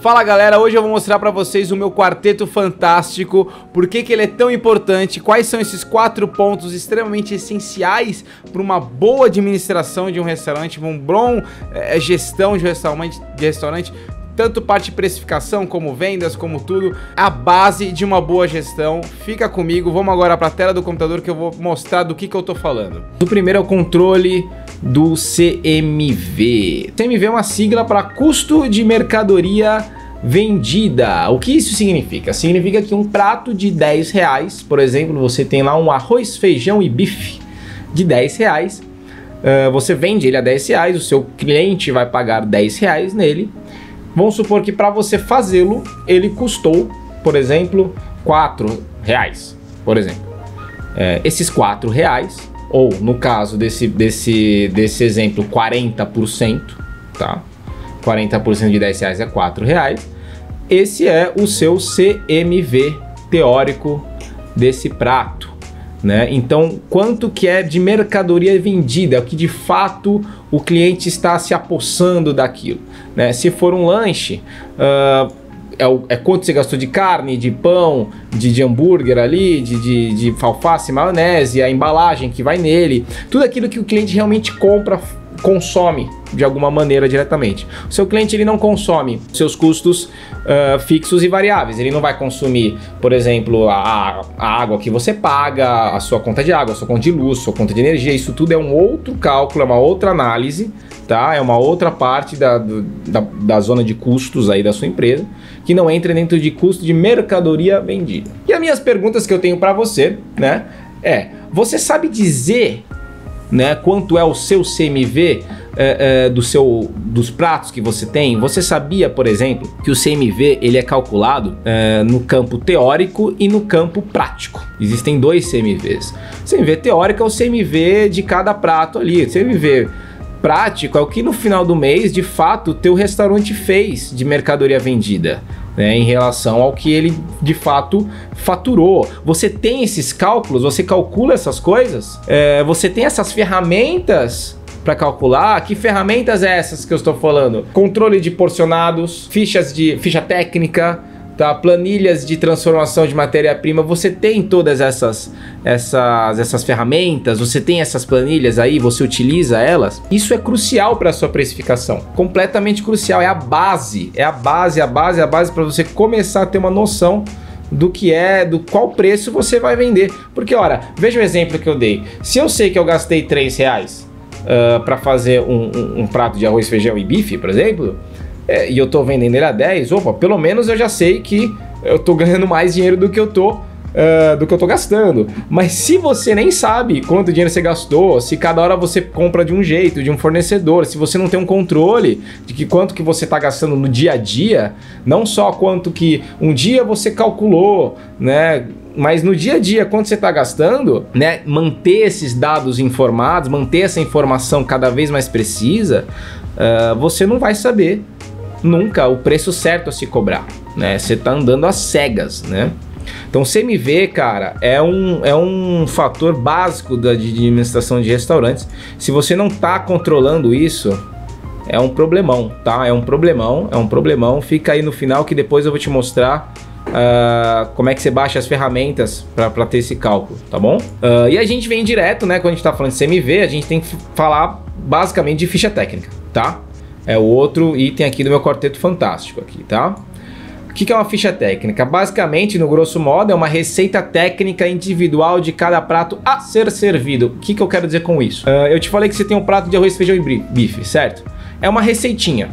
Fala galera, hoje eu vou mostrar pra vocês o meu quarteto fantástico, por que ele é tão importante, quais são esses 4 pontos extremamente essenciais para uma boa administração de um restaurante, uma boa gestão de restaurante, tanto parte de precificação como vendas, como tudo, a base de uma boa gestão. Fica comigo, vamos agora para a tela do computador que eu vou mostrar do que eu tô falando. O primeiro é o controle do CMV. CMV é uma sigla para custo de mercadoria vendida. O que isso significa? Significa que um prato de R$10, por exemplo, você tem lá um arroz, feijão e bife de R$10, você vende ele a R$10, o seu cliente vai pagar R$10 nele. Vamos supor que para você fazê-lo, ele custou, por exemplo, R$4, por exemplo. Esses R$4, ou no caso desse exemplo, 40%, tá? 40% de R$10 é R$4. Esse é o seu CMV teórico desse prato, né? Então, quanto que é de mercadoria vendida, é o que de fato o cliente está se apossando daquilo, né? Se for um lanche, é quanto você gastou de carne, de pão, de hambúrguer ali, de alface, maionese, a embalagem que vai nele, tudo aquilo que o cliente realmente compra, consome de alguma maneira diretamente. O seu cliente ele não consome seus custos fixos e variáveis. Ele não vai consumir, por exemplo, a água que você paga, a sua conta de água, a sua conta de luz, a sua conta de energia. Isso tudo é um outro cálculo, é uma outra análise, tá? É uma outra parte da zona de custos aí da sua empresa, que não entra dentro de custo de mercadoria vendida. E as minhas perguntas que eu tenho para você, né, você sabe dizer, né, quanto é o seu CMV dos pratos que você tem? Você sabia, por exemplo, que o CMV ele é calculado no campo teórico e no campo prático? Existem dois CMVs. O CMV teórico é o CMV de cada prato ali. O CMV prático é o que no final do mês, de fato, o teu restaurante fez de mercadoria vendida, né, em relação ao que ele de fato faturou. Você tem esses cálculos, você calcula essas coisas, você tem essas ferramentas para calcular. Que ferramentas é essas que eu estou falando? Controle de porcionados, ficha técnica, tá? Planilhas de transformação de matéria-prima. Você tem todas essas ferramentas, você tem essas planilhas aí, você utiliza elas. Isso é crucial para a sua precificação, completamente crucial, é a base para você começar a ter uma noção do qual preço você vai vender. Porque, olha, veja o exemplo que eu dei. Se eu sei que eu gastei R$3 para fazer um prato de arroz, feijão e bife, por exemplo, e eu tô vendendo ele a 10, opa, pelo menos eu já sei que eu tô ganhando mais dinheiro do que eu tô gastando. Mas se você nem sabe quanto dinheiro você gastou, se cada hora você compra de um jeito, de um fornecedor, se você não tem um controle de quanto que você está gastando no dia a dia, não só quanto que um dia você calculou, né, mas no dia a dia, quanto você está gastando, né, manter esses dados informados, manter essa informação cada vez mais precisa, você não vai saber nunca o preço certo a se cobrar, né? Você tá andando às cegas, né? Então, CMV, cara, é um fator básico de administração de restaurantes. Se você não tá controlando isso, é um problemão, tá? É um problemão. Fica aí no final que depois eu vou te mostrar como é que você baixa as ferramentas para ter esse cálculo, tá bom? E a gente vem direto, né? Quando a gente tá falando de CMV, a gente tem que falar basicamente de ficha técnica, tá? É o outro item aqui do meu quarteto fantástico aqui, tá? O que é uma ficha técnica? Basicamente, no grosso modo, é uma receita técnica individual de cada prato a ser servido. O que eu quero dizer com isso? Eu te falei que você tem um prato de arroz, feijão e bife, certo? É uma receitinha,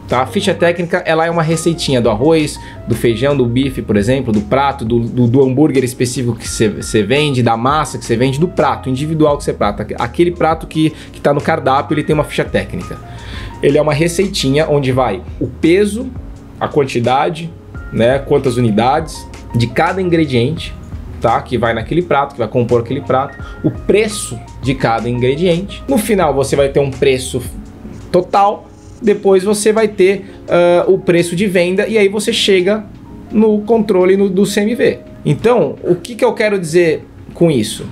tá? A ficha técnica, ela é uma receitinha do arroz, do feijão, do bife, por exemplo, do prato, do hambúrguer específico que você vende, da massa que você vende, do prato individual que você prata. Aquele prato que tá no cardápio, ele tem uma ficha técnica. Ele é uma receitinha onde vai o peso, a quantidade, né, quantas unidades de cada ingrediente, tá, que vai naquele prato, que vai compor aquele prato, o preço de cada ingrediente. No final você vai ter um preço total, depois você vai ter o preço de venda e aí você chega no controle do CMV. Então, o que eu quero dizer com isso?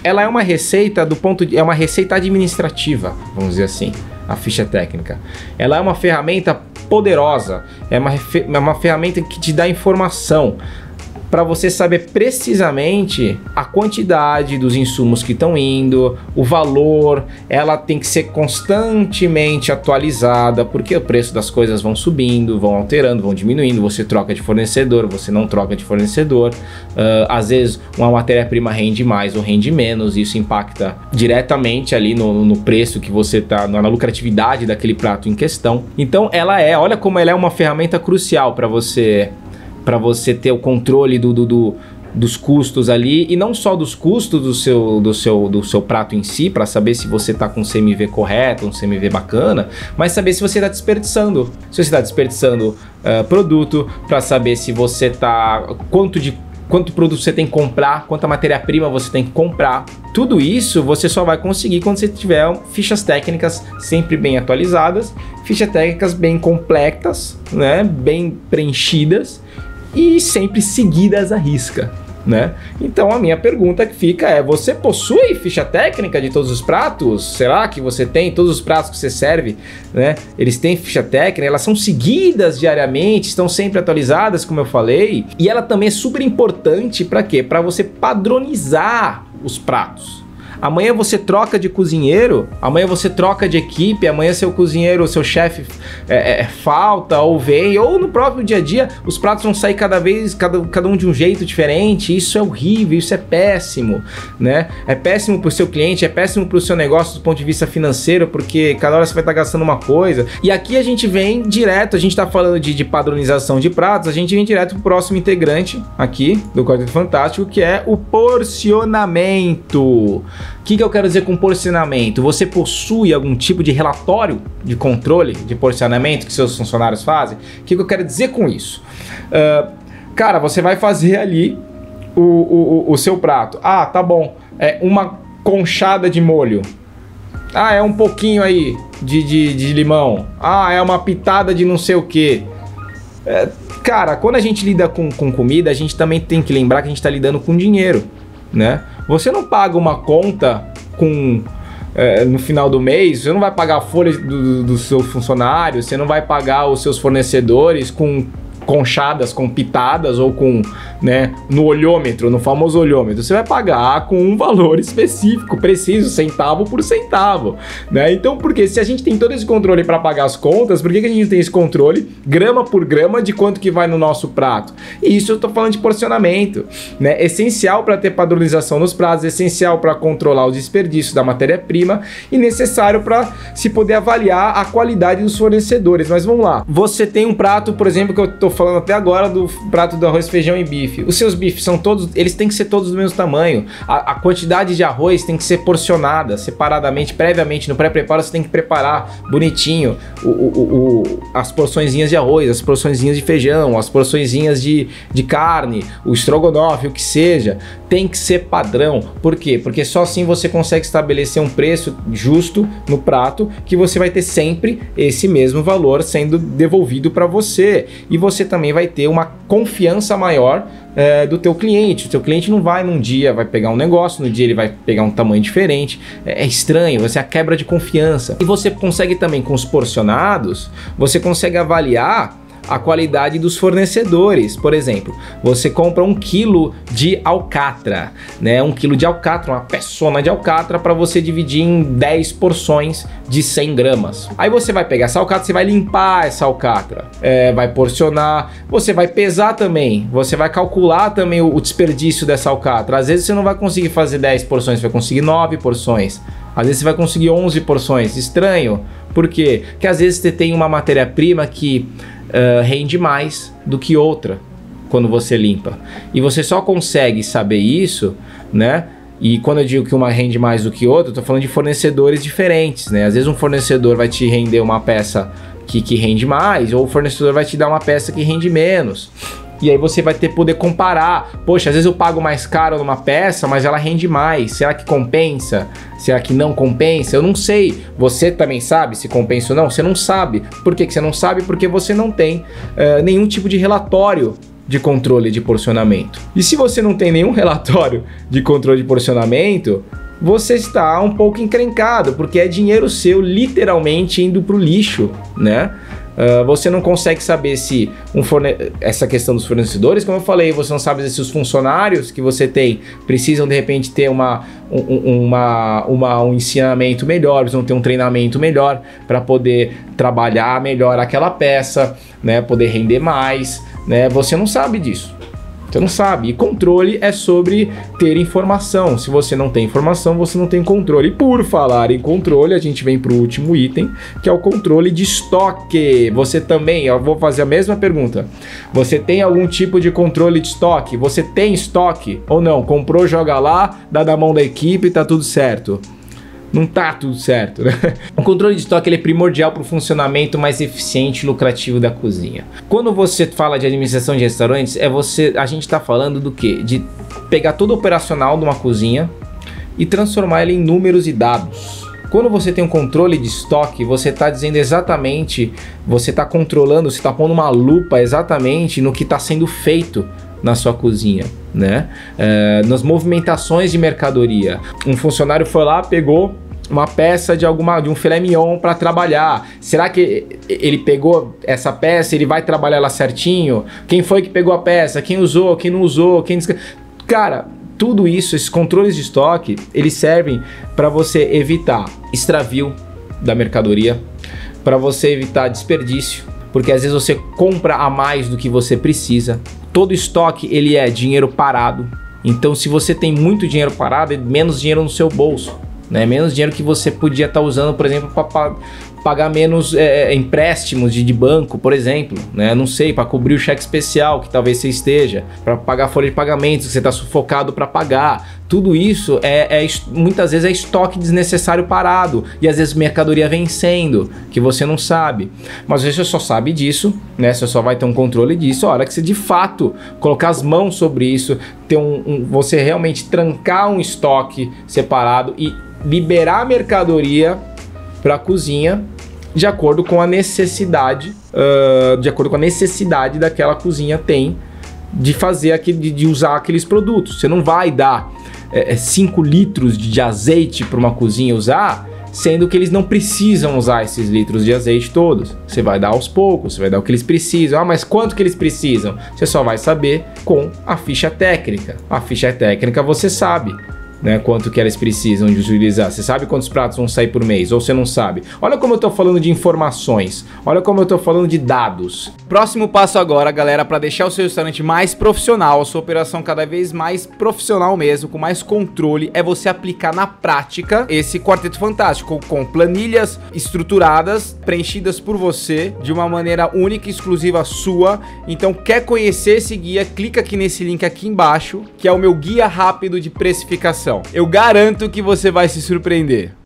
Ela é uma receita é uma receita administrativa, vamos dizer assim. A ficha técnica, ela é uma ferramenta poderosa, é uma ferramenta que te dá informação para você saber precisamente a quantidade dos insumos que estão indo, o valor. Ela tem que ser constantemente atualizada, porque o preço das coisas vão subindo, vão alterando, vão diminuindo, você troca de fornecedor, você não troca de fornecedor, às vezes uma matéria-prima rende mais ou rende menos, isso impacta diretamente ali no preço que você tá, na lucratividade daquele prato em questão. Então olha como ela é uma ferramenta crucial para você ter o controle dos custos ali, e não só dos custos do seu prato em si, para saber se você está com um CMV correto, um CMV bacana, mas saber se você está desperdiçando. Se você está desperdiçando produto, para saber se você está... Quanto produto você tem que comprar, quanta matéria-prima você tem que comprar. Tudo isso você só vai conseguir quando você tiver fichas técnicas sempre bem atualizadas, fichas técnicas bem completas, né, bem preenchidas, e sempre seguidas à risca, né? Então a minha pergunta que fica é: você possui ficha técnica de todos os pratos? Será que você tem todos os pratos que você serve, né? Eles têm ficha técnica, elas são seguidas diariamente, estão sempre atualizadas, como eu falei, e ela também é super importante para quê? Para você padronizar os pratos. Amanhã você troca de cozinheiro, amanhã você troca de equipe, amanhã seu cozinheiro, seu chefe falta ou vem, ou no próprio dia a dia os pratos vão sair cada um de um jeito diferente. Isso é horrível, isso é péssimo, né? É péssimo pro seu cliente, é péssimo pro seu negócio do ponto de vista financeiro, porque cada hora você vai estar gastando uma coisa. E aqui a gente vem direto, a gente tá falando de padronização de pratos, a gente vem direto pro próximo integrante aqui do Quarteto Fantástico, que é o porcionamento. O que eu quero dizer com porcionamento? Você possui algum tipo de relatório de controle de porcionamento que seus funcionários fazem? O que eu quero dizer com isso? Cara, você vai fazer ali o seu prato. Ah, tá bom. É uma conchada de molho. Ah, é um pouquinho aí de limão. Ah, é uma pitada de não sei o que. Cara, quando a gente lida com comida, a gente também tem que lembrar que a gente está lidando com dinheiro, né? Você não paga uma conta no final do mês, você não vai pagar a folha do seu funcionário, você não vai pagar os seus fornecedores com conchadas, com pitadas ou com, né, no olhômetro, no famoso olhômetro. Você vai pagar com um valor específico, preciso, centavo por centavo, né? Então, porque se a gente tem todo esse controle para pagar as contas, por que a gente não tem esse controle grama por grama de quanto que vai no nosso prato? E isso eu tô falando de porcionamento, né? Essencial para ter padronização nos pratos, essencial para controlar o desperdício da matéria-prima e necessário para se poder avaliar a qualidade dos fornecedores. Mas vamos lá. Você tem um prato, por exemplo, que eu tô falando até agora do prato do arroz, feijão e bife. Os seus bifes são todos, eles têm que ser todos do mesmo tamanho. A quantidade de arroz tem que ser porcionada separadamente, previamente. No pré-preparo você tem que preparar bonitinho as porçõezinhas de arroz, as porçõezinhas de feijão, as porçõezinhas de carne, o estrogonofe, o que seja. Tem que ser padrão. Por quê? Porque só assim você consegue estabelecer um preço justo no prato, que você vai ter sempre esse mesmo valor sendo devolvido para você. E você também vai ter uma confiança maior do teu cliente. O teu cliente não vai num dia, vai pegar um negócio, no dia ele vai pegar um tamanho diferente. É estranho, você é a quebra de confiança. E você consegue também, com os porcionados, você consegue avaliar a qualidade dos fornecedores. Por exemplo, você compra 1 quilo de alcatra, né? 1 quilo de alcatra, uma peçona de alcatra, para você dividir em 10 porções de 100 gramas. Aí você vai pegar essa alcatra, você vai limpar essa alcatra, vai porcionar, você vai pesar também, você vai calcular também o desperdício dessa alcatra. Às vezes você não vai conseguir fazer 10 porções, você vai conseguir 9 porções. Às vezes você vai conseguir 11 porções. Estranho. Por quê? Porque às vezes você tem uma matéria-prima que rende mais do que outra quando você limpa. E você só consegue saber isso, né? E quando eu digo que uma rende mais do que outra, eu tô falando de fornecedores diferentes, né? Às vezes um fornecedor vai te render uma peça que rende mais, ou o fornecedor vai te dar uma peça que rende menos. E aí você vai poder comparar. Poxa, às vezes eu pago mais caro numa peça, mas ela rende mais. Será que compensa? Será que não compensa? Eu não sei. Você também sabe se compensa ou não? Você não sabe. Por que você não sabe? Porque você não tem nenhum tipo de relatório de controle de porcionamento. E se você não tem nenhum relatório de controle de porcionamento, você está um pouco encrencado, porque é dinheiro seu literalmente indo pro lixo, né? Você não consegue saber se essa questão dos fornecedores, como eu falei, você não sabe se os funcionários que você tem precisam de repente ter um ensinamento melhor, precisam ter um treinamento melhor para poder trabalhar melhor aquela peça, né, poder render mais, né? Você não sabe disso. Você não sabe. E controle é sobre ter informação. Se você não tem informação, você não tem controle. E por falar em controle, a gente vem para o último item, que é o controle de estoque. Você também, eu vou fazer a mesma pergunta. Você tem algum tipo de controle de estoque? Você tem estoque ou não? Comprou, joga lá, dá na mão da equipe e tá tudo certo. Não tá tudo certo, né? O controle de estoque ele é primordial para o funcionamento mais eficiente e lucrativo da cozinha. Quando você fala de administração de restaurantes, a gente está falando do quê? De pegar todo o operacional de uma cozinha e transformar ele em números e dados. Quando você tem um controle de estoque, você está dizendo exatamente, você está controlando, você está pondo uma lupa exatamente no que está sendo feito na sua cozinha, né? Nas movimentações de mercadoria. Um funcionário foi lá, pegou uma peça de um filé mignon para trabalhar. Será que ele pegou essa peça, ele vai trabalhar ela certinho? Quem foi que pegou a peça? Quem usou? Quem não usou? Cara, tudo isso, esses controles de estoque, eles servem para você evitar extravio da mercadoria, para você evitar desperdício, porque às vezes você compra a mais do que você precisa. Todo estoque ele é dinheiro parado. Então se você tem muito dinheiro parado, é menos dinheiro no seu bolso, né? Menos dinheiro que você podia estar usando, por exemplo, para pagar menos empréstimos de banco, por exemplo, né? Não sei, para cobrir o cheque especial que talvez você esteja, para pagar a folha de pagamentos que você está sufocado para pagar. Tudo isso muitas vezes é estoque desnecessário parado e às vezes mercadoria vencendo que você não sabe. Mas você só sabe disso, né? Você só vai ter um controle disso a hora que você de fato colocar as mãos sobre isso, ter você realmente trancar um estoque separado e liberar a mercadoria para a cozinha de acordo com a necessidade, daquela cozinha tem de fazer de usar aqueles produtos. Você não vai dar 5 litros de azeite para uma cozinha usar, sendo que eles não precisam usar esses litros de azeite todos. Você vai dar aos poucos, você vai dar o que eles precisam. Mas quanto que eles precisam? Você só vai saber com a ficha técnica. A ficha técnica você sabe, né, quanto que elas precisam de utilizar. Você sabe quantos pratos vão sair por mês, ou você não sabe. Olha como eu tô falando de informações, olha como eu tô falando de dados. Próximo passo agora, galera, para deixar o seu restaurante mais profissional, a sua operação cada vez mais profissional mesmo, com mais controle, é você aplicar na prática esse Quarteto Fantástico, com planilhas estruturadas, preenchidas por você, de uma maneira única e exclusiva sua. Então, quer conhecer esse guia, clica aqui nesse link aqui embaixo, que é o meu guia rápido de precificação. Eu garanto que você vai se surpreender.